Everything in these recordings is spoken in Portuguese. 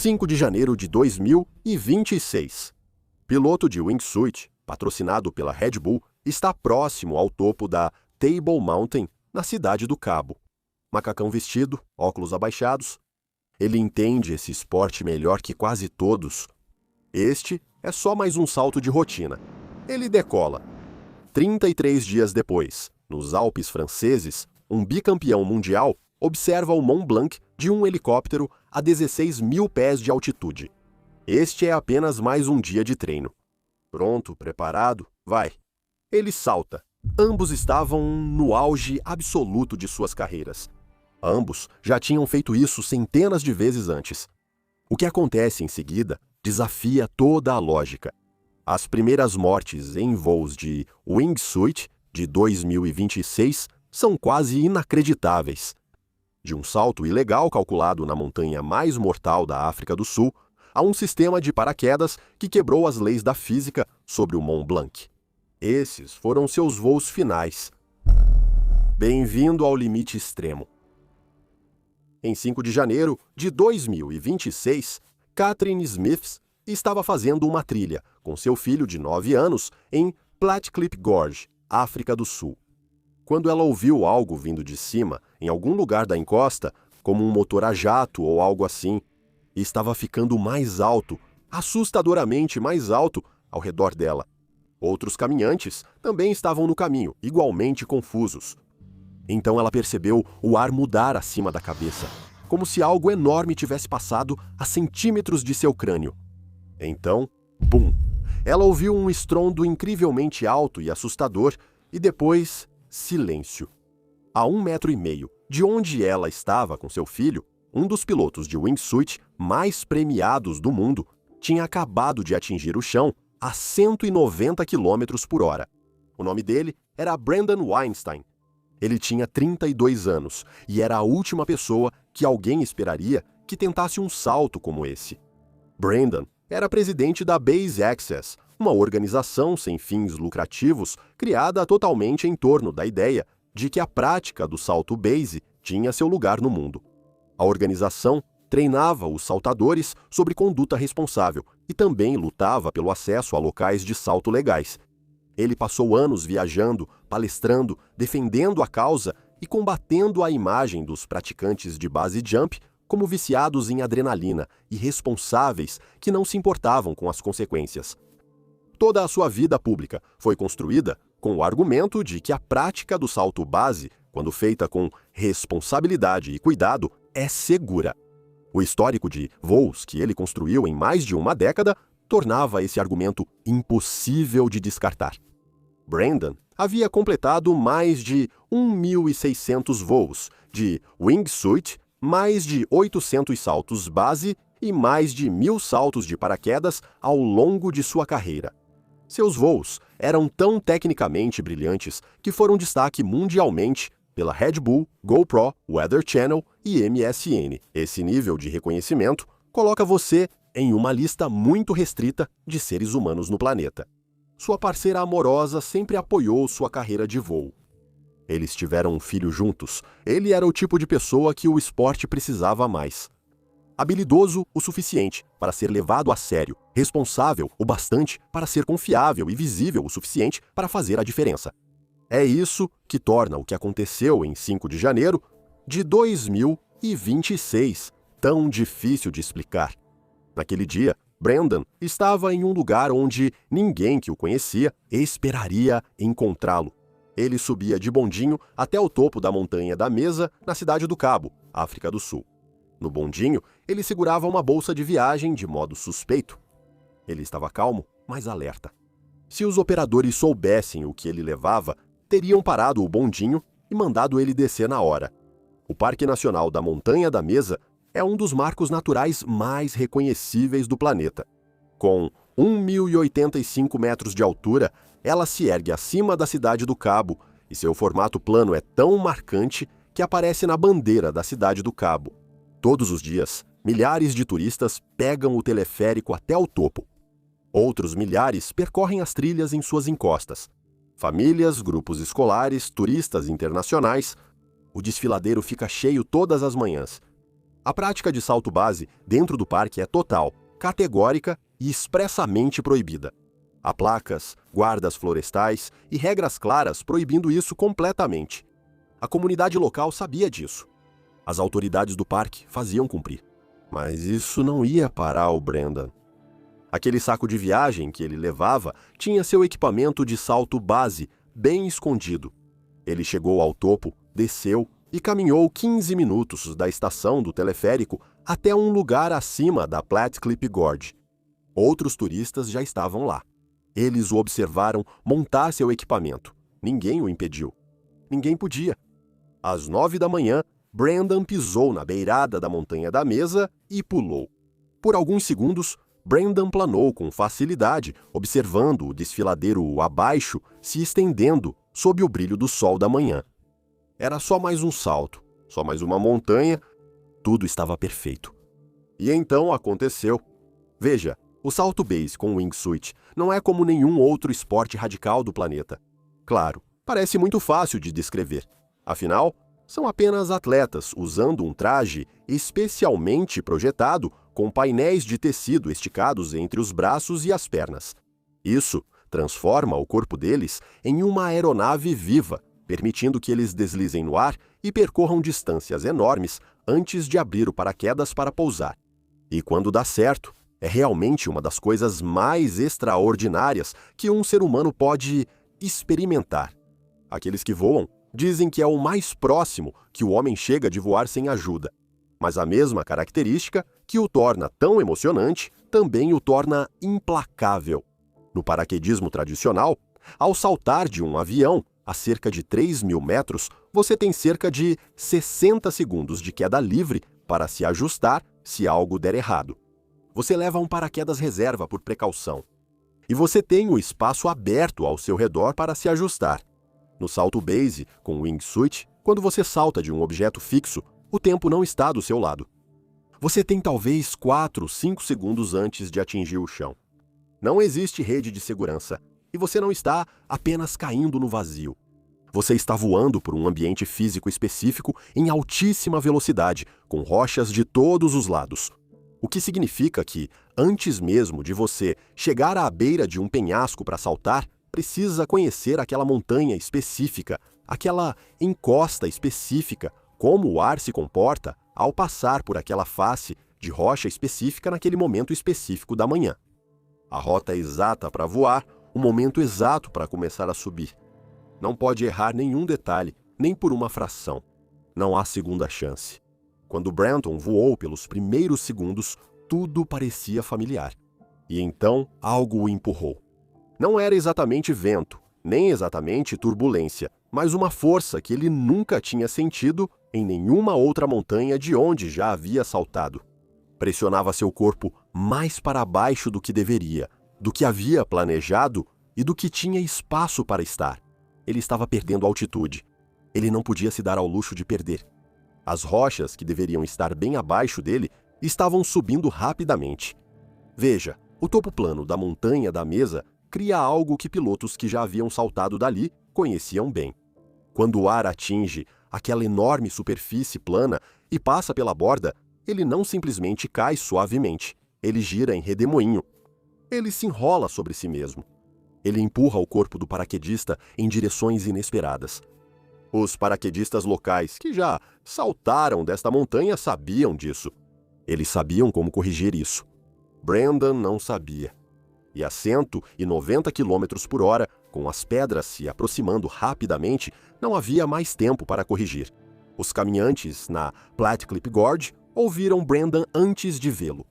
5 de janeiro de 2026. Piloto de wingsuit, patrocinado pela Red Bull, está próximo ao topo da Table Mountain, na cidade do Cabo. Macacão vestido, óculos abaixados. Ele entende esse esporte melhor que quase todos. Este é só mais um salto de rotina. Ele decola. 33 dias depois, nos Alpes franceses, um bicampeão mundial observa o Mont Blanc de um helicóptero a 16 mil pés de altitude. Este é apenas mais um dia de treino. Pronto, preparado, vai. Ele salta. Ambos estavam no auge absoluto de suas carreiras. Ambos já tinham feito isso centenas de vezes antes. O que acontece em seguida desafia toda a lógica. As primeiras mortes em voos de wingsuit de 2026 são quase inacreditáveis. De um salto ilegal calculado na montanha mais mortal da África do Sul, a um sistema de paraquedas que quebrou as leis da física sobre o Mont Blanc. Esses foram seus voos finais. Bem-vindo ao limite extremo. Em 5 de janeiro de 2026, Catherine Smith estava fazendo uma trilha com seu filho de 9 anos em Platclip Gorge, África do Sul. Quando ela ouviu algo vindo de cima, em algum lugar da encosta, como um motor a jato ou algo assim, e estava ficando mais alto, assustadoramente mais alto, ao redor dela. Outros caminhantes também estavam no caminho, igualmente confusos. Então ela percebeu o ar mudar acima da cabeça, como se algo enorme tivesse passado a centímetros de seu crânio. Então, bum! Ela ouviu um estrondo incrivelmente alto e assustador, e depois, silêncio. A 1,5 metros de onde ela estava com seu filho, um dos pilotos de wingsuit mais premiados do mundo tinha acabado de atingir o chão a 190 km por hora. O nome dele era Brandon Weinstein. Ele tinha 32 anos e era a última pessoa que alguém esperaria que tentasse um salto como esse. Brandon era presidente da Base Access, uma organização sem fins lucrativos criada totalmente em torno da ideia de que a prática do salto base tinha seu lugar no mundo. A organização treinava os saltadores sobre conduta responsável e também lutava pelo acesso a locais de salto legais. Ele passou anos viajando, palestrando, defendendo a causa e combatendo a imagem dos praticantes de base jump como viciados em adrenalina e irresponsáveis que não se importavam com as consequências. Toda a sua vida pública foi construída com o argumento de que a prática do salto base, quando feita com responsabilidade e cuidado, é segura. O histórico de voos que ele construiu em mais de uma década tornava esse argumento impossível de descartar. Brandon havia completado mais de 1.600 voos de wingsuit, mais de 800 saltos base e mais de 1.000 saltos de paraquedas ao longo de sua carreira. Seus voos eram tão tecnicamente brilhantes que foram destaque mundialmente pela Red Bull, GoPro, Weather Channel e MSN. Esse nível de reconhecimento coloca você em uma lista muito restrita de seres humanos no planeta. Sua parceira amorosa sempre apoiou sua carreira de voo. Eles tiveram um filho juntos. Ele era o tipo de pessoa que o esporte precisava mais. Habilidoso o suficiente para ser levado a sério, responsável o bastante para ser confiável e visível o suficiente para fazer a diferença. É isso que torna o que aconteceu em 5 de janeiro de 2026 tão difícil de explicar. Naquele dia, Brandon estava em um lugar onde ninguém que o conhecia esperaria encontrá-lo. Ele subia de bondinho até o topo da montanha da Mesa, na cidade do Cabo, África do Sul. No bondinho, ele segurava uma bolsa de viagem de modo suspeito. Ele estava calmo, mas alerta. Se os operadores soubessem o que ele levava, teriam parado o bondinho e mandado ele descer na hora. O Parque Nacional da Montanha da Mesa é um dos marcos naturais mais reconhecíveis do planeta. Com 1.085 metros de altura, ela se ergue acima da cidade do Cabo e seu formato plano é tão marcante que aparece na bandeira da cidade do Cabo. Todos os dias, milhares de turistas pegam o teleférico até o topo. Outros milhares percorrem as trilhas em suas encostas. Famílias, grupos escolares, turistas internacionais. O desfiladeiro fica cheio todas as manhãs. A prática de salto base dentro do parque é total, categórica e expressamente proibida. Há placas, guardas florestais e regras claras proibindo isso completamente. A comunidade local sabia disso. As autoridades do parque faziam cumprir. Mas isso não ia parar o Brendan. Aquele saco de viagem que ele levava tinha seu equipamento de salto base bem escondido. Ele chegou ao topo, desceu e caminhou 15 minutos da estação do teleférico até um lugar acima da Platclip Gorge. Outros turistas já estavam lá. Eles o observaram montar seu equipamento. Ninguém o impediu. Ninguém podia. Às 9 da manhã, Brendan pisou na beirada da montanha da mesa e pulou. Por alguns segundos, Brendan planou com facilidade, observando o desfiladeiro abaixo se estendendo sob o brilho do sol da manhã. Era só mais um salto, só mais uma montanha, tudo estava perfeito. E então aconteceu. Veja, o salto base com wingsuit não é como nenhum outro esporte radical do planeta. Claro, parece muito fácil de descrever. Afinal, são apenas atletas usando um traje especialmente projetado com painéis de tecido esticados entre os braços e as pernas. Isso transforma o corpo deles em uma aeronave viva, permitindo que eles deslizem no ar e percorram distâncias enormes antes de abrir o paraquedas para pousar. E quando dá certo, é realmente uma das coisas mais extraordinárias que um ser humano pode experimentar. Aqueles que voam dizem que é o mais próximo que o homem chega de voar sem ajuda. Mas a mesma característica que o torna tão emocionante também o torna implacável. No paraquedismo tradicional, ao saltar de um avião a cerca de 3.000 metros, você tem cerca de 60 segundos de queda livre para se ajustar se algo der errado. Você leva um paraquedas reserva por precaução. E você tem o espaço aberto ao seu redor para se ajustar. No salto base, com wingsuit, quando você salta de um objeto fixo, o tempo não está do seu lado. Você tem talvez 4, 5 segundos antes de atingir o chão. Não existe rede de segurança, e você não está apenas caindo no vazio. Você está voando por um ambiente físico específico em altíssima velocidade, com rochas de todos os lados. O que significa que, antes mesmo de você chegar à beira de um penhasco para saltar, precisa conhecer aquela montanha específica, aquela encosta específica, como o ar se comporta ao passar por aquela face de rocha específica naquele momento específico da manhã. A rota exata para voar, o momento exato para começar a subir. Não pode errar nenhum detalhe, nem por uma fração. Não há segunda chance. Quando Brendan voou pelos primeiros segundos, tudo parecia familiar. E então algo o empurrou. Não era exatamente vento, nem exatamente turbulência, mas uma força que ele nunca tinha sentido em nenhuma outra montanha de onde já havia saltado. Pressionava seu corpo mais para baixo do que deveria, do que havia planejado e do que tinha espaço para estar. Ele estava perdendo altitude. Ele não podia se dar ao luxo de perder. As rochas, que deveriam estar bem abaixo dele, estavam subindo rapidamente. Veja, o topo plano da montanha da mesa cria algo que pilotos que já haviam saltado dali conheciam bem. Quando o ar atinge aquela enorme superfície plana e passa pela borda, ele não simplesmente cai suavemente, ele gira em redemoinho. Ele se enrola sobre si mesmo. Ele empurra o corpo do paraquedista em direções inesperadas. Os paraquedistas locais que já saltaram desta montanha sabiam disso. Eles sabiam como corrigir isso. Brendan não sabia. E a 190 km por hora, com as pedras se aproximando rapidamente, não havia mais tempo para corrigir. Os caminhantes na Platclip Gorge ouviram Brendan antes de vê-lo.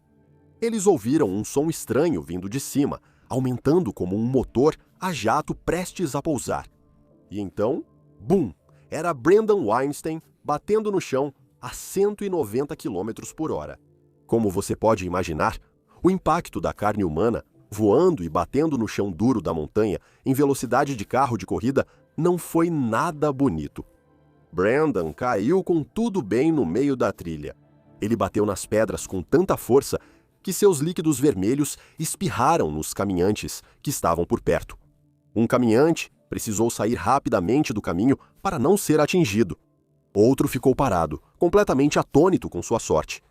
Eles ouviram um som estranho vindo de cima, aumentando como um motor a jato prestes a pousar. E então, bum! Era Brendan Weinstein batendo no chão a 190 km por hora. Como você pode imaginar, o impacto da carne humana voando e batendo no chão duro da montanha em velocidade de carro de corrida não foi nada bonito. Brendan caiu com tudo bem no meio da trilha. Ele bateu nas pedras com tanta força que seus líquidos vermelhos espirraram nos caminhantes que estavam por perto. Um caminhante precisou sair rapidamente do caminho para não ser atingido. Outro ficou parado, completamente atônito com sua sorte.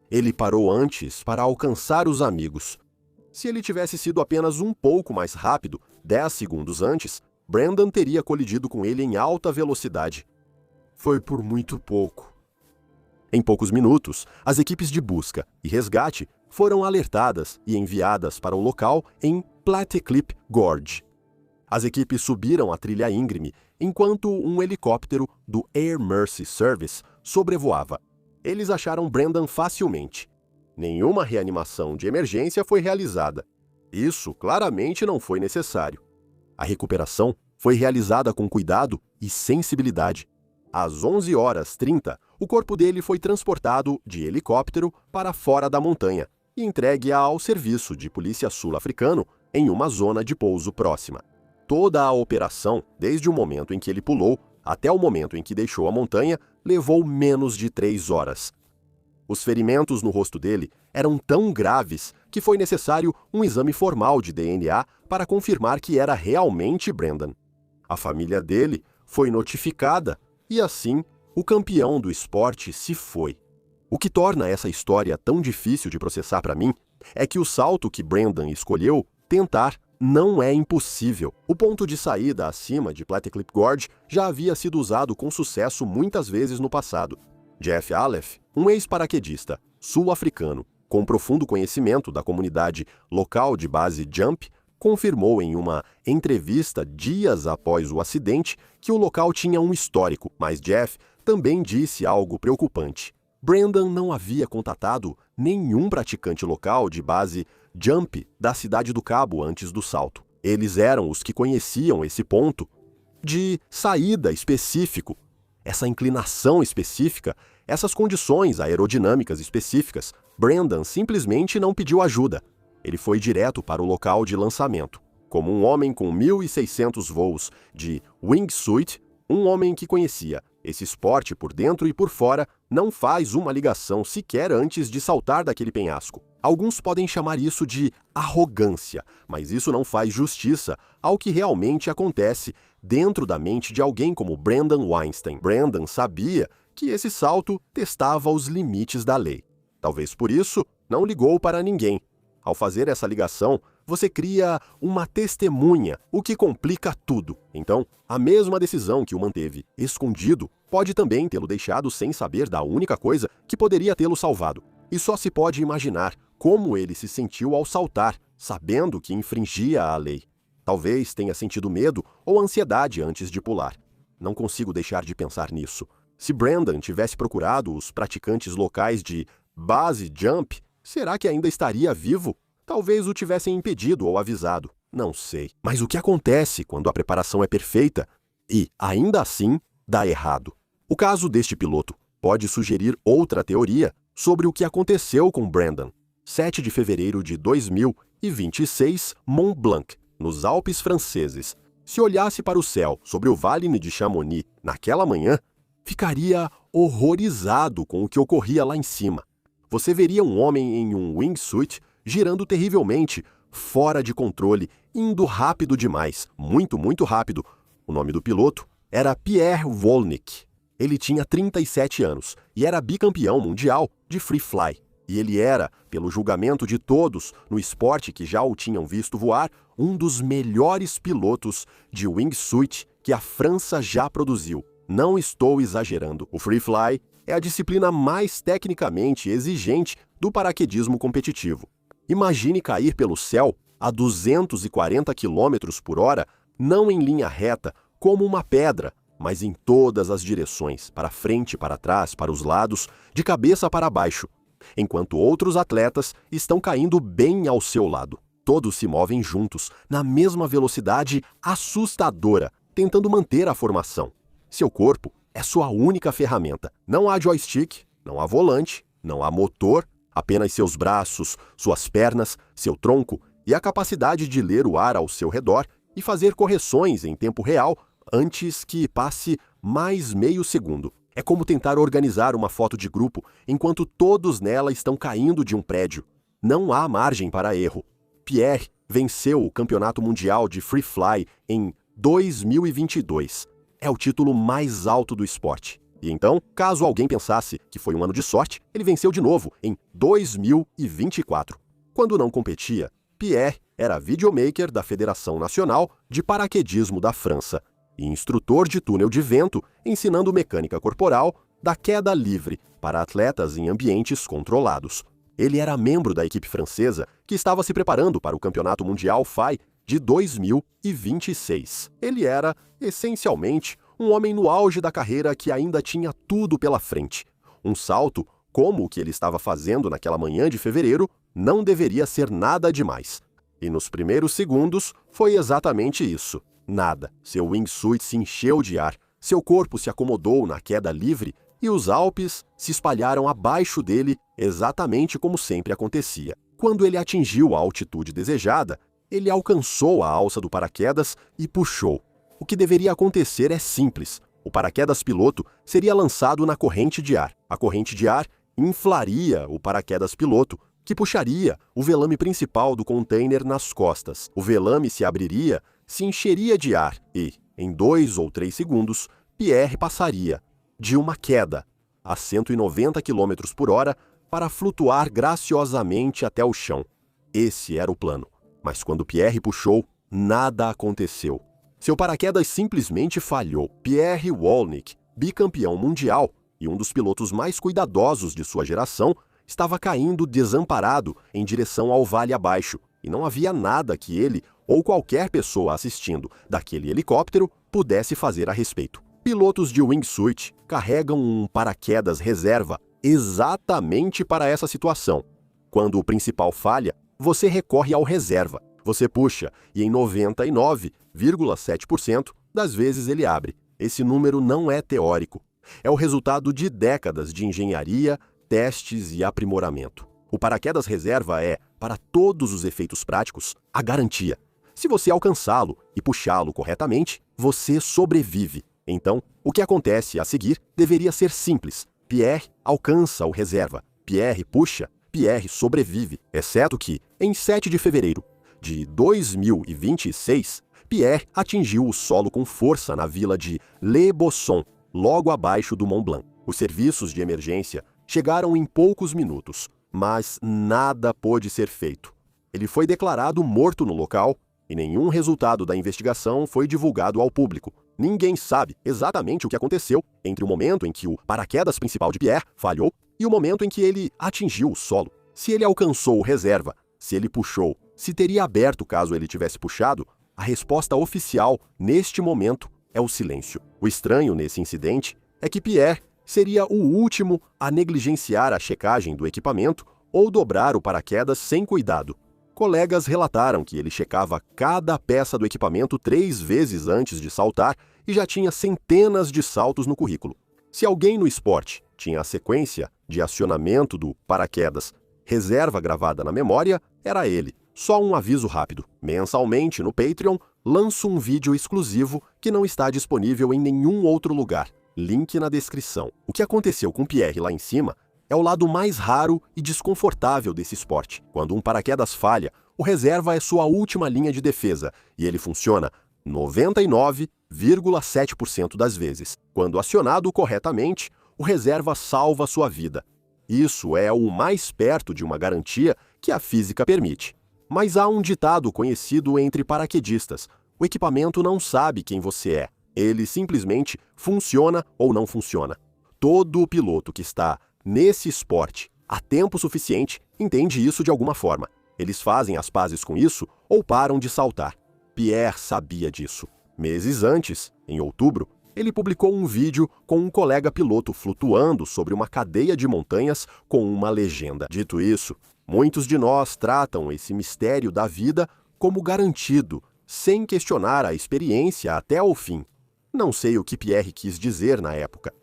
Ele parou antes para alcançar os amigos. Se ele tivesse sido apenas um pouco mais rápido, 10 segundos antes, Brandon teria colidido com ele em alta velocidade. Foi por muito pouco. Em poucos minutos, as equipes de busca e resgate foram alertadas e enviadas para o local em Plateclip Gorge. As equipes subiram a trilha íngreme enquanto um helicóptero do Air Mercy Service sobrevoava. Eles acharam Brandon facilmente. Nenhuma reanimação de emergência foi realizada. Isso claramente não foi necessário. A recuperação foi realizada com cuidado e sensibilidade. Às 11h30, o corpo dele foi transportado de helicóptero para fora da montanha e entregue ao serviço de polícia sul-africano em uma zona de pouso próxima. Toda a operação, desde o momento em que ele pulou até o momento em que deixou a montanha, levou menos de 3 horas. Os ferimentos no rosto dele eram tão graves que foi necessário um exame formal de DNA para confirmar que era realmente Brandon. A família dele foi notificada e, assim, o campeão do esporte se foi. O que torna essa história tão difícil de processar para mim é que o salto que Brandon escolheu tentar não é impossível. O ponto de saída acima de Plateclip Gorge já havia sido usado com sucesso muitas vezes no passado. Jeff Aleph, um ex-paraquedista sul-africano com profundo conhecimento da comunidade local de base Jump, confirmou em uma entrevista dias após o acidente que o local tinha um histórico, mas Jeff também disse algo preocupante. Brandon não havia contatado nenhum praticante local de base Jump da Cidade do Cabo antes do salto. Eles eram os que conheciam esse ponto de saída específico, essa inclinação específica, essas condições aerodinâmicas específicas. Brandon simplesmente não pediu ajuda. Ele foi direto para o local de lançamento. Como um homem com 1.600 voos de wingsuit, um homem que conhecia esse esporte por dentro e por fora, não faz uma ligação sequer antes de saltar daquele penhasco. Alguns podem chamar isso de arrogância, mas isso não faz justiça ao que realmente acontece dentro da mente de alguém como Brandon Weinstein. Brandon sabia que esse salto testava os limites da lei. Talvez por isso, não ligou para ninguém. Ao fazer essa ligação, você cria uma testemunha, o que complica tudo. Então, a mesma decisão que o manteve escondido pode também tê-lo deixado sem saber da única coisa que poderia tê-lo salvado. E só se pode imaginar como ele se sentiu ao saltar, sabendo que infringia a lei. Talvez tenha sentido medo ou ansiedade antes de pular. Não consigo deixar de pensar nisso. Se Brandon tivesse procurado os praticantes locais de base Jump, será que ainda estaria vivo? Talvez o tivessem impedido ou avisado. Não sei. Mas o que acontece quando a preparação é perfeita e, ainda assim, dá errado? O caso deste piloto pode sugerir outra teoria sobre o que aconteceu com Brandon. 7 de fevereiro de 2026, Mont Blanc, nos Alpes franceses. Se olhasse para o céu sobre o Vale de Chamonix naquela manhã, ficaria horrorizado com o que ocorria lá em cima. Você veria um homem em um wingsuit girando terrivelmente, fora de controle, indo rápido demais, muito, muito rápido. O nome do piloto era Pierre Wolnick. Ele tinha 37 anos e era bicampeão mundial de free fly. E ele era, pelo julgamento de todos no esporte que já o tinham visto voar, um dos melhores pilotos de wingsuit que a França já produziu. Não estou exagerando. O free fly é a disciplina mais tecnicamente exigente do paraquedismo competitivo. Imagine cair pelo céu a 240 km por hora, não em linha reta, como uma pedra, mas em todas as direções, para frente, para trás, para os lados, de cabeça para baixo, enquanto outros atletas estão caindo bem ao seu lado. Todos se movem juntos, na mesma velocidade assustadora, tentando manter a formação. Seu corpo é sua única ferramenta. Não há joystick, não há volante, não há motor, apenas seus braços, suas pernas, seu tronco e a capacidade de ler o ar ao seu redor e fazer correções em tempo real antes que passe mais meio segundo. É como tentar organizar uma foto de grupo enquanto todos nela estão caindo de um prédio. Não há margem para erro. Pierre venceu o Campeonato Mundial de Free Fly em 2022. É o título mais alto do esporte. E então, caso alguém pensasse que foi um ano de sorte, ele venceu de novo em 2024. Quando não competia, Pierre era videomaker da Federação Nacional de Paraquedismo da França e instrutor de túnel de vento, ensinando mecânica corporal da queda livre para atletas em ambientes controlados. Ele era membro da equipe francesa que estava se preparando para o Campeonato Mundial FAI de 2026. Ele era, essencialmente, um homem no auge da carreira que ainda tinha tudo pela frente. Um salto, como o que ele estava fazendo naquela manhã de fevereiro, não deveria ser nada demais. E nos primeiros segundos, foi exatamente isso. Nada. Seu wingsuit se encheu de ar, seu corpo se acomodou na queda livre e os Alpes se espalharam abaixo dele exatamente como sempre acontecia. Quando ele atingiu a altitude desejada, ele alcançou a alça do paraquedas e puxou. O que deveria acontecer é simples. O paraquedas piloto seria lançado na corrente de ar. A corrente de ar inflaria o paraquedas piloto, que puxaria o velame principal do container nas costas. O velame se abriria, se encheria de ar e, em 2 ou 3 segundos, Pierre passaria de uma queda a 190 km por hora para flutuar graciosamente até o chão. Esse era o plano. Mas quando Pierre puxou, nada aconteceu. Seu paraquedas simplesmente falhou. Pierre Wolnick, bicampeão mundial e um dos pilotos mais cuidadosos de sua geração, estava caindo desamparado em direção ao vale abaixo, e não havia nada que ele ou qualquer pessoa assistindo daquele helicóptero pudesse fazer a respeito. Pilotos de wingsuit carregam um paraquedas reserva exatamente para essa situação. Quando o principal falha, você recorre ao reserva. Você puxa e em 99,7% das vezes ele abre. Esse número não é teórico. É o resultado de décadas de engenharia, testes e aprimoramento. O paraquedas reserva é, para todos os efeitos práticos, a garantia. Se você alcançá-lo e puxá-lo corretamente, você sobrevive. Então, o que acontece a seguir deveria ser simples. Pierre alcança o reserva, Pierre puxa, Pierre sobrevive, exceto que, em 7 de fevereiro de 2026, Pierre atingiu o solo com força na vila de Le Bosson, logo abaixo do Mont Blanc. Os serviços de emergência chegaram em poucos minutos, mas nada pôde ser feito. Ele foi declarado morto no local e nenhum resultado da investigação foi divulgado ao público. Ninguém sabe exatamente o que aconteceu entre o momento em que o paraquedas principal de Pierre falhou e o momento em que ele atingiu o solo. Se ele alcançou o reserva, se ele puxou, se teria aberto caso ele tivesse puxado, a resposta oficial neste momento é o silêncio. O estranho nesse incidente é que Pierre seria o último a negligenciar a checagem do equipamento ou dobrar o paraquedas sem cuidado. Colegas relataram que ele checava cada peça do equipamento 3 vezes antes de saltar e já tinha centenas de saltos no currículo. Se alguém no esporte tinha a sequência de acionamento do paraquedas reserva gravada na memória, era ele. Só um aviso rápido. Mensalmente no Patreon, lanço um vídeo exclusivo que não está disponível em nenhum outro lugar. Link na descrição. O que aconteceu com Pierre lá em cima é o lado mais raro e desconfortável desse esporte. Quando um paraquedas falha, o reserva é sua última linha de defesa e ele funciona 99,7% das vezes. Quando acionado corretamente, o reserva salva sua vida. Isso é o mais perto de uma garantia que a física permite. Mas há um ditado conhecido entre paraquedistas: o equipamento não sabe quem você é. Ele simplesmente funciona ou não funciona. Todo piloto que está nesse esporte há tempo suficiente entende isso de alguma forma. Eles fazem as pazes com isso ou param de saltar. Pierre sabia disso. Meses antes, em outubro, ele publicou um vídeo com um colega piloto flutuando sobre uma cadeia de montanhas com uma legenda. Dito isso, muitos de nós tratam esse mistério da vida como garantido, sem questionar a experiência até ao fim. Não sei o que Pierre quis dizer na época.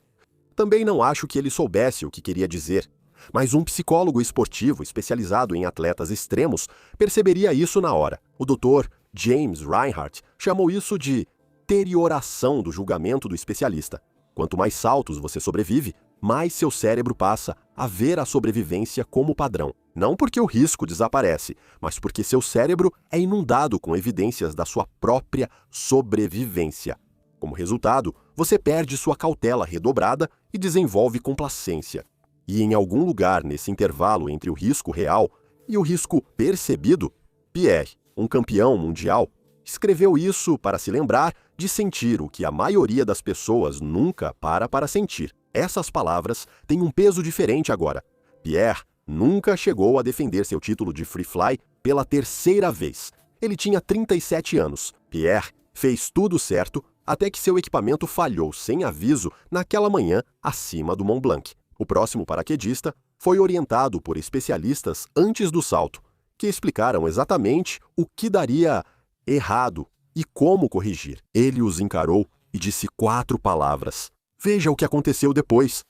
Também não acho que ele soubesse o que queria dizer, mas um psicólogo esportivo especializado em atletas extremos perceberia isso na hora. O Dr. James Reinhardt chamou isso de deterioração do julgamento do especialista. Quanto mais saltos você sobrevive, mais seu cérebro passa a ver a sobrevivência como padrão. Não porque o risco desaparece, mas porque seu cérebro é inundado com evidências da sua própria sobrevivência. Como resultado, você perde sua cautela redobrada e desenvolve complacência. E em algum lugar nesse intervalo entre o risco real e o risco percebido, Pierre, um campeão mundial, escreveu isso para se lembrar de sentir o que a maioria das pessoas nunca para sentir. Essas palavras têm um peso diferente agora. Pierre nunca chegou a defender seu título de Free Fly pela terceira vez. Ele tinha 37 anos. Pierre fez tudo certo até que seu equipamento falhou sem aviso naquela manhã acima do Mont Blanc. O próximo paraquedista foi orientado por especialistas antes do salto, que explicaram exatamente o que daria errado e como corrigir. Ele os encarou e disse 4 palavras. Veja o que aconteceu depois.